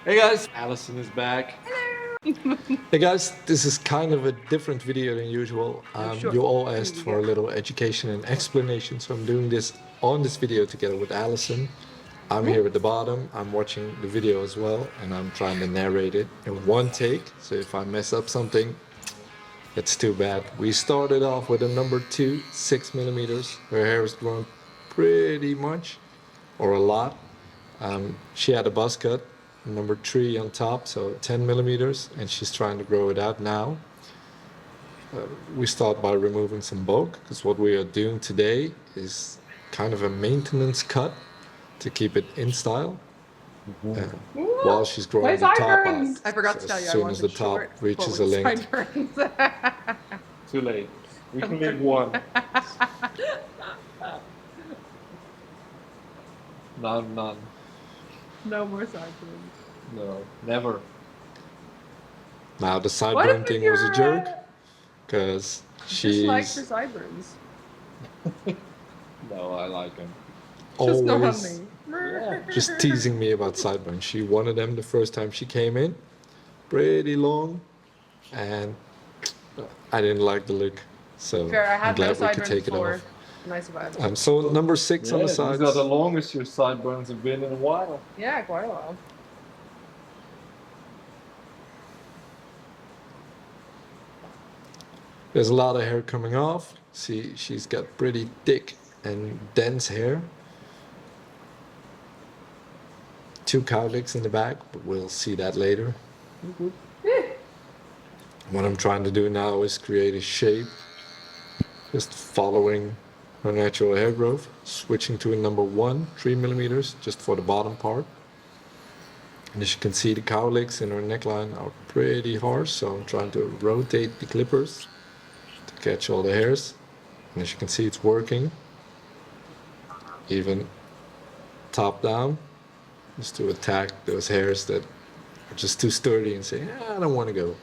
Hey guys, Allison is back. Hey guys, this is kind of a different video than usual. Sure. You all asked Here we for a go. little education and explanation, so I'm doing this on this video together with Allison. I'm here at the bottom, I'm watching the video as well, and I'm trying to narrate it in one take, so if I mess up something, it's too bad. We started off with a number 2, 6 millimeters. Her hair was grown pretty much, or a lot. She had a buzz cut, number 3 on top, so 10 millimeters, and she's trying to grow it out now. We start by removing some bulk, because what we are doing today is kind of a maintenance cut to keep it in style. While she's growing the top out. I forgot to tell you, As I soon as the wanted top short, reaches a but with length. sideburns. Too late. We can leave one. None. No more sideburns. No, never. Now the What sideburn if thing was a you're, joke, because dislike for she's sideburns? No, I like them. Just not on always me. just teasing me about sideburns. She wanted them the first time she came in, pretty long, and I didn't like the look, so Fair, I I'm had no glad we could sideburns take it before, off. and I survived. So number 6 on the These sides. are the longest your sideburns have been in a while. Yeah, quite a while. There's a lot of hair coming off. See, she's got pretty thick and dense hair. 2 cowlicks in the back, but we'll see that later. What I'm trying to do now is create a shape, just following her natural hair growth, switching to a number 1, 3 millimeters, just for the bottom part. And as you can see, the cowlicks in her neckline are pretty harsh, so I'm trying to rotate the clippers to catch all the hairs. And as you can see, it's working. Even top down, just to attack those hairs that are just too sturdy and say, I don't want to go.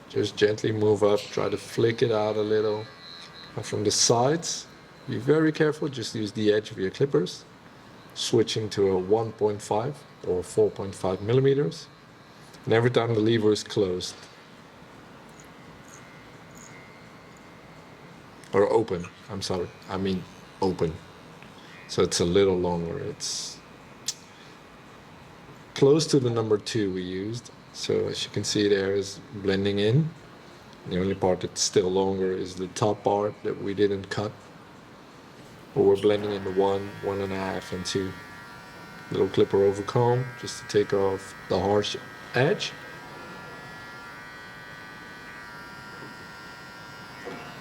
Just gently move up, try to flick it out a little. And from the sides, be very careful, just use the edge of your clippers. Switching to a 1.5 or 4.5 millimeters. And every time the lever is closed, or open, I'm sorry, I mean open. So it's a little longer. It's close to the number 2 we used. So as you can see, there is blending in. The only part that's still longer is the top part that we didn't cut. But we're blending in the 1, 1.5, and 2. Little clipper over comb just to take off the harsh edge.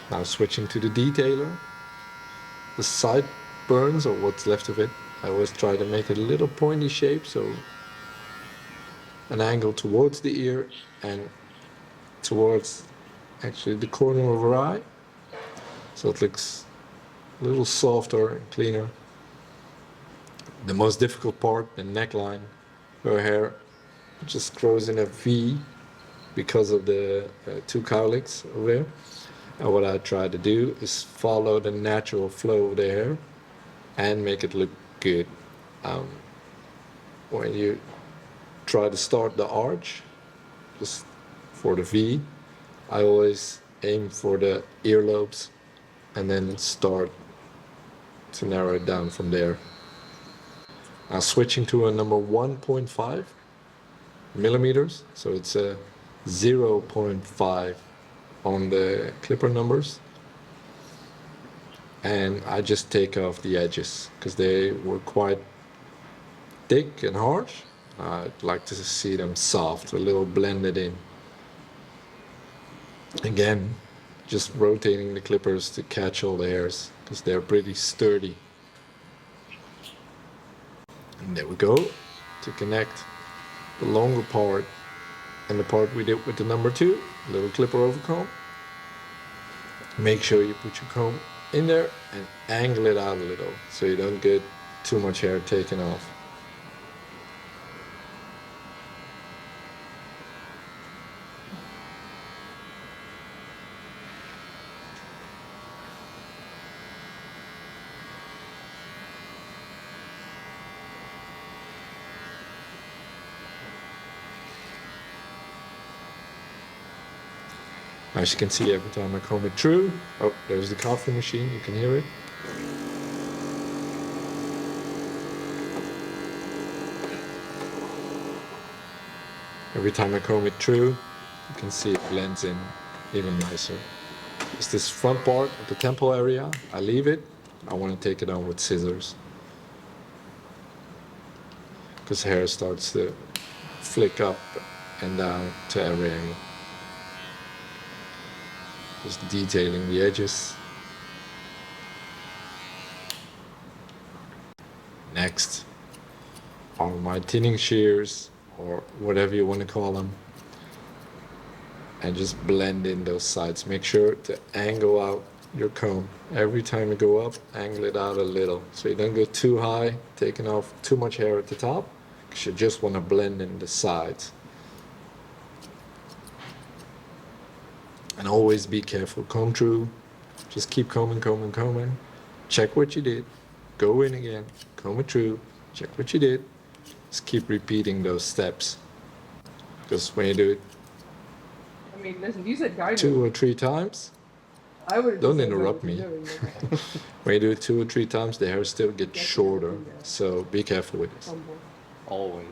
Now switching to the detailer. The sideburns, or what's left of it, I always try to make it a little pointy shape, so an angle towards the ear and towards actually the corner of her eye, so it looks a little softer and cleaner. The most difficult part, the neckline, her hair just grows in a V because of the 2 cowlicks over there. And what I try to do is follow the natural flow of the hair and make it look good. When you try to start the arch, just for the V, I always aim for the earlobes and then start to narrow it down from there. Now switching to a number 1.5 millimeters, so it's a 0.5 on the clipper numbers, and I just take off the edges because they were quite thick and harsh. I'd like to see them soft, a little blended in. Again, just rotating the clippers to catch all the hairs because they're pretty sturdy. And there we go, to connect the longer part and the part we did with the number 2, little clipper over comb. Make sure you put your comb in there and angle it out a little so you don't get too much hair taken off. As you can see, every time I comb it through, oh, there's the coffee machine, you can hear it. Every time I comb it through, you can see it blends in even nicer. It's this front part of the temple area. I leave it. I want to take it on with scissors, because hair starts to flick up and down to every angle. Just detailing the edges. Next are my thinning shears, or whatever you want to call them, and just blend in those sides. Make sure to angle out your comb. Every time you go up, angle it out a little, so you don't go too high, taking off too much hair at the top, because you just want to blend in the sides. And always be careful. Comb through. Just keep combing, combing, combing. Check what you did. Go in again. Comb it through. Check what you did. Just keep repeating those steps. Because when you do it I mean, listen, you said guide 2 or 3 times, I would. don't interrupt me. When you do it 2 or 3 times, the hair still gets shorter. So be careful with this. Always.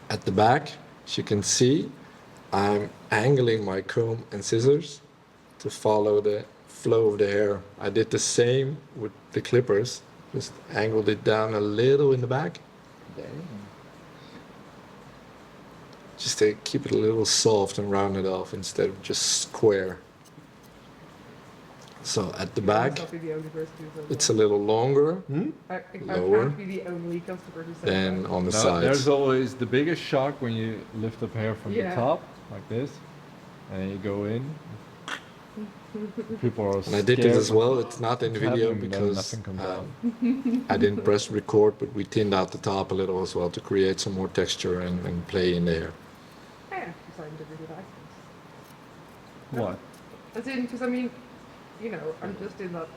At the back, as you can see, I'm angling my comb and scissors to follow the flow of the hair. I did the same with the clippers, just angled it down a little in the back, just to keep it a little soft and round it off instead of just square. So at the back, it's a little longer, I lower can't be the only customer who says than that. on the No, sides. there's always the biggest shock when you lift up hair from Yeah. the top, like this, and then you go in. People are And I did this as well. It's not in the What's video happening, then because nothing comes out. I didn't press record, but we thinned out the top a little as well to create some more texture and play in there. I actually signed a really like What? this. As in, because I mean, you know, I'm just in that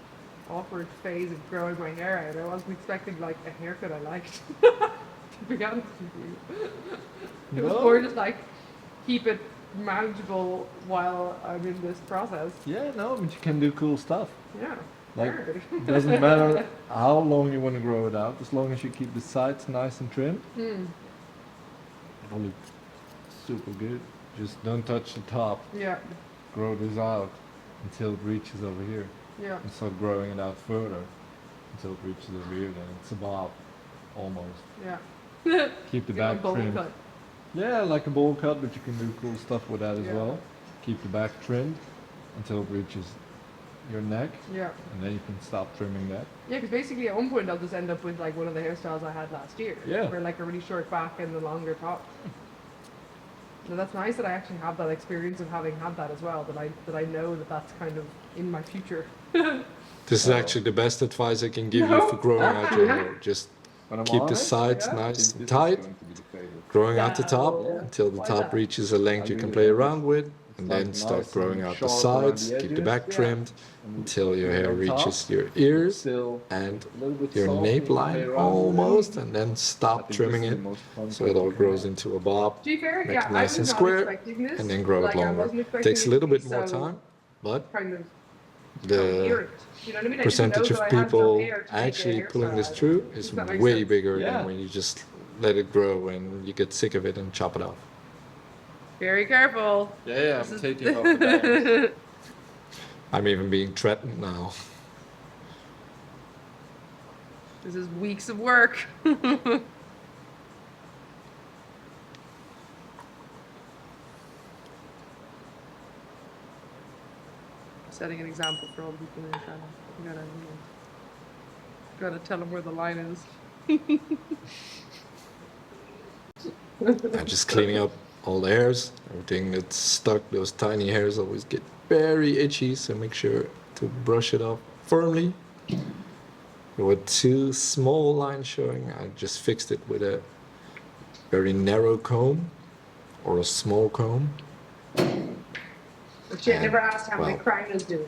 awkward phase of growing my hair out. I wasn't expecting like a haircut I liked. To be honest with you, it was No. more just like keep it manageable while I'm in this process. Yeah, no, but you can do cool stuff. Yeah. Like, Weird. it doesn't matter how long you want to grow it out, as long as you keep the sides nice and trimmed. It'll look super good. Just don't touch the top. Yeah. Grow this out until it reaches over here. Yeah. And start growing it out further until it reaches over here. Then it's a bob, almost. Yeah. Keep the Get a back bowl trimmed. cut. Yeah, like a bowl cut, but you can do cool stuff with that as Yeah. well. Keep the back trimmed until it reaches your neck, Yeah. and then you can stop trimming that. Yeah, because basically at one point I'll just end up with like one of the hairstyles I had last year. Yeah. Where like a really short back and a longer top. So that's nice that I actually have that experience of having had that as well. That I know that that's kind of in my future. This is actually the best advice I can give you for growing out your hair. Just When I'm keep the honest, sides yeah. nice and tight, growing out the top Yeah. until the Why top not? reaches a length I you do can it play like around this. with, It's and like then start nice growing and out the sharp around sides, the keep the edges. back Yeah. trimmed And until your hair on top, reaches your ears still and a little bit your soft, nape you can line play around with it. almost, and then I stop think trimming this is it the most fun so part it all you can grows have. into a bob. To be fair, Make yeah, it I nice was and not square, expecting this. and then grow like, it I longer. wasn't expecting Takes it a little to be bit more so time, but kind of the coherent. You know what I mean? I didn't percentage know of that I had enough people hair to make a actually pulling this hairstyle. through is Does that make way sense? bigger Yeah. than when you just let it grow and you get sick of it and chop it off. Very careful. Yeah, This I'm is- taking off the bangs. I'm even being threatened now. This is weeks of work. Setting an example for all the people in the channel. You gotta tell them where the line is. I'm just cleaning up all the hairs, everything that's stuck. Those tiny hairs always get very itchy, so make sure to brush it off firmly. There were 2 small lines showing. I just fixed it with a very narrow comb or a small comb. But she And, never asked how many well, crines doing.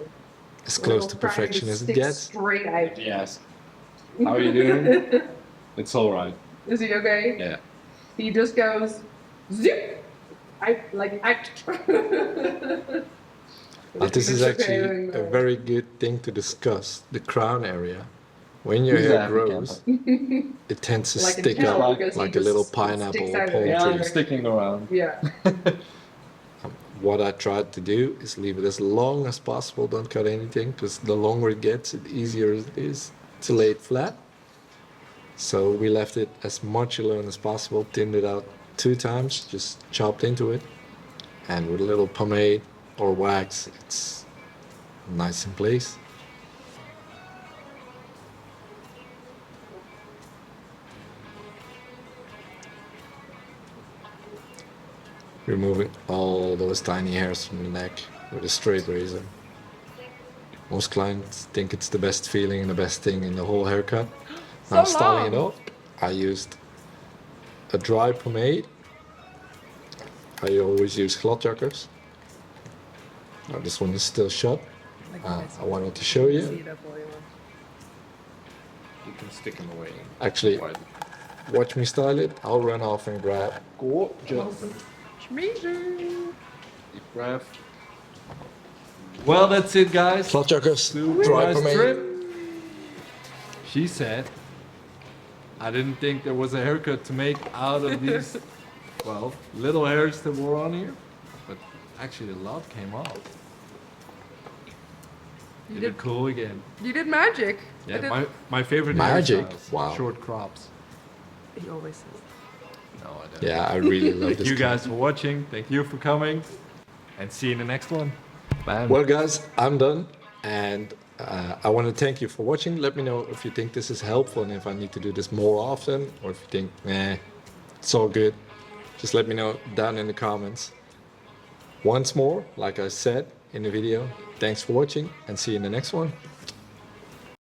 as close to perfection as it gets. Straight out. Yes. How are you doing? It's all right. Is he okay? Yeah. He just goes zip. Out. But this is actually a very good thing to discuss. The crown area. When your hair grows, it tends to Like a stick tail, up because like he a little just pineapple sticks or out of palm it. Yeah, I'm tree. sticking around. Yeah. What I tried to do is leave it as long as possible, don't cut anything, because the longer it gets, the easier it is to lay it flat. So we left it as much alone as possible, thinned it out 2 times, just chopped into it, and with a little pomade or wax, it's nice in place. Removing all those tiny hairs from the neck with a straight razor. Most clients think it's the best feeling and the best thing in the whole haircut. Now So styling it long. up, I used a dry pomade. I always use cloth jackers. Now this one is still shut. I wanted to show you. You can stick them away. Actually, watch me style it. I'll run off and grab. Gorgeous. Schmeezer. Deep breath. Well, that's it, guys. Cloth jackers, Super dry nice pomade. trim. She said, I didn't think there was a haircut to make out of these, well, little hairs that were on here, but actually a lot came off. You Did did, it cool again. you did magic. I Yeah, did- my favorite Magic? hairstyles, Wow. short crops. He always says. No, I don't. Yeah, I really love Thank this. you clip. guys for watching. Thank you for coming, and see you in the next one. Bye. Well, guys, I'm done, and I want to thank you for watching. Let me know if you think this is helpful and if I need to do this more often, or if you think, it's all good. Just let me know down in the comments. Once more, like I said in the video, thanks for watching, and see you in the next one.